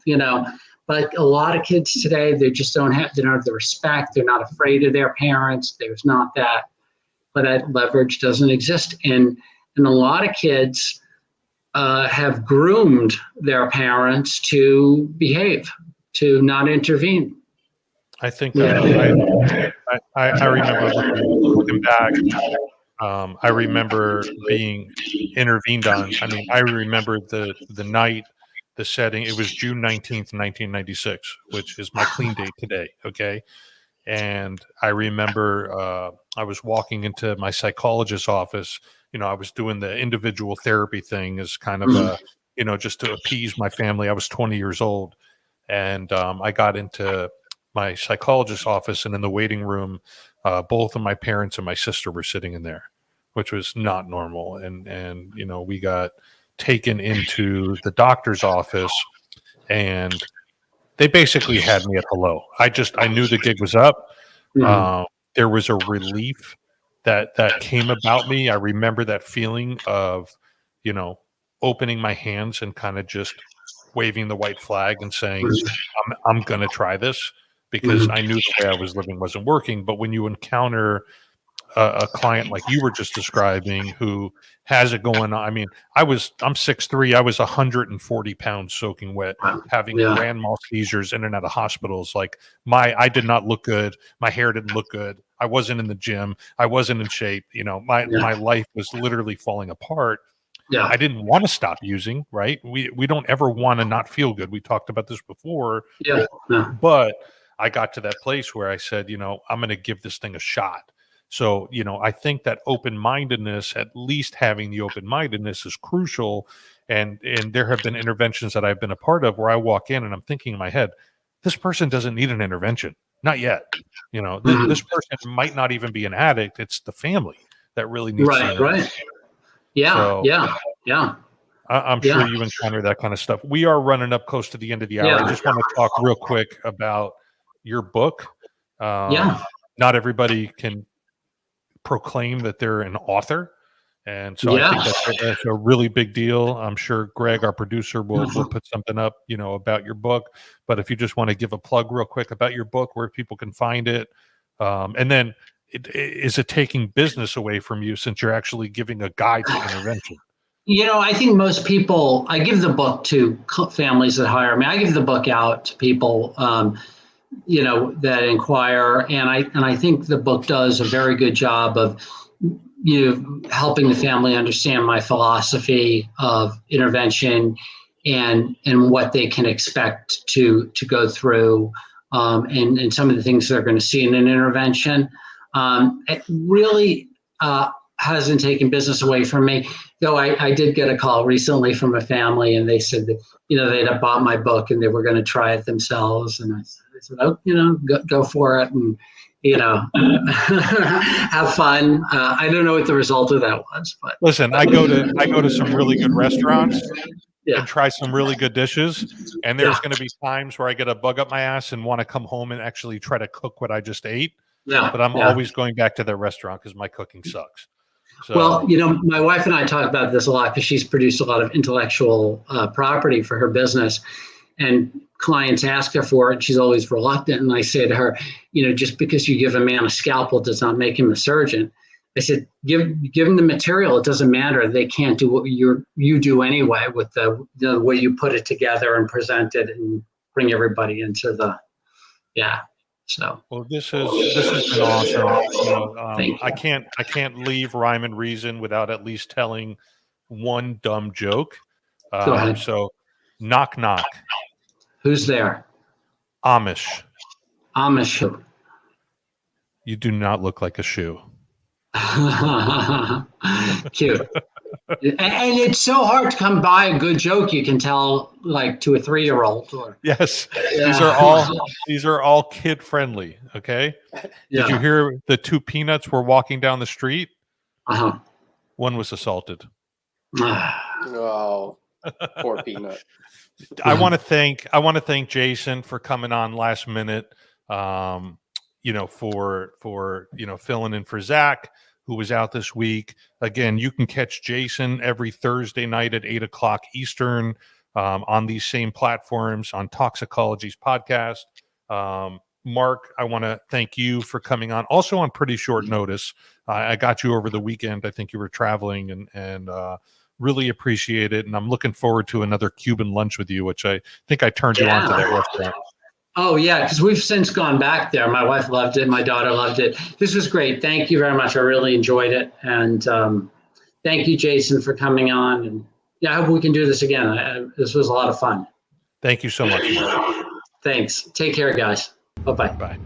But a lot of kids today, they don't have the respect. They're not afraid of their parents. There's not that, but that leverage doesn't exist. And a lot of kids have groomed their parents to behave, to not intervene. I think I remember looking back. I remember being intervened on. I mean, I remember the night, the setting. It was June 19th, 1996, which is my clean date today. Okay. And I remember I was walking into my psychologist's office. I was doing the individual therapy thing as kind of a, just to appease my family. I was 20 years old. And I got into my psychologist's office, and in the waiting room, both of my parents and my sister were sitting in there, which was not normal. And we got taken into the doctor's office, and they basically had me at hello. I knew the gig was up. There was a relief that came about me. I remember that feeling of, opening my hands and kind of just waving the white flag and saying, I'm going to try this, because I knew the way I was living wasn't working. But when you encounter a client like you were just describing, who has it going on, I mean, I'm 6'3", I was 140 pounds soaking wet, having grand mal seizures in and out of hospitals. Like I did not look good. My hair didn't look good. I wasn't in the gym. I wasn't in shape. My life was literally falling apart. Yeah. I didn't want to stop using, right? We don't ever want to not feel good. We talked about this before. Yeah. But I got to that place where I said, I'm going to give this thing a shot. So, I think that open-mindedness, at least having the open-mindedness, is crucial. And there have been interventions that I've been a part of where I walk in and I'm thinking in my head, this person doesn't need an intervention. Not yet. This person might not even be an addict. It's the family that really needs to. Right. Yeah. So, yeah. I'm sure you encounter that kind of stuff. We are running up close to the end of the hour. I just want to talk real quick about your book. Not everybody can proclaim that they're an author. And so I think that's a really big deal. I'm sure Greg, our producer, will put something up, about your book. But if you just want to give a plug real quick about your book, where people can find it. And then is it taking business away from you, since you're actually giving a guide to intervention? I think most people, I give the book to families that hire me. I give the book out to people, that inquire. And I think the book does a very good job of, helping the family understand my philosophy of intervention and what they can expect to go through, and some of the things they're going to see in an intervention. It really hasn't taken business away from me, though I did get a call recently from a family, and they said that, they'd have bought my book and they were going to try it themselves. And I said, oh, go for it. And, have fun. I don't know what the result of that was, but listen, I go to some really good restaurants yeah. and try some really good dishes. And there's going to be times where I get a bug up my ass and want to come home and actually try to cook what I just ate. Yeah. But I'm always going back to their restaurant because my cooking sucks. So, well, my wife and I talk about this a lot because she's produced a lot of intellectual property for her business, and clients ask her for it. She's always reluctant. And I say to her, just because you give a man a scalpel does not make him a surgeon. I said, give them the material. It doesn't matter. They can't do what you do anyway with the way you put it together and present it and bring everybody into the, So, well, this has been awesome. Thank you. I can't leave Rhyme and Reason without at least telling one dumb joke. Go ahead. So, knock knock. Who's there? Amish. Amish who? You do not look like a shoe. Cute. And it's so hard to come by a good joke you can tell like to a 3-year-old. Yes, Yeah. these are all kid friendly. Okay. Yeah. Did you hear the 2 peanuts were walking down the street? Uh-huh. One was assaulted. Oh, poor Peanut. I want to thank Jason for coming on last minute. For filling in for Zach, who was out this week. Again, you can catch Jason every Thursday night at 8:00 Eastern on these same platforms on Toxicology's podcast. Mark, I want to thank you for coming on. Also on pretty short notice. I got you over the weekend. I think you were traveling and really appreciate it. And I'm looking forward to another Cuban lunch with you, which I think I turned you on to that restaurant. Oh, yeah, because we've since gone back there. My wife loved it. My daughter loved it. This was great. Thank you very much. I really enjoyed it. And thank you, Jason, for coming on. And I hope we can do this again. This was a lot of fun. Thank you so much, Mark. Thanks. Take care, guys. Bye-bye. Bye.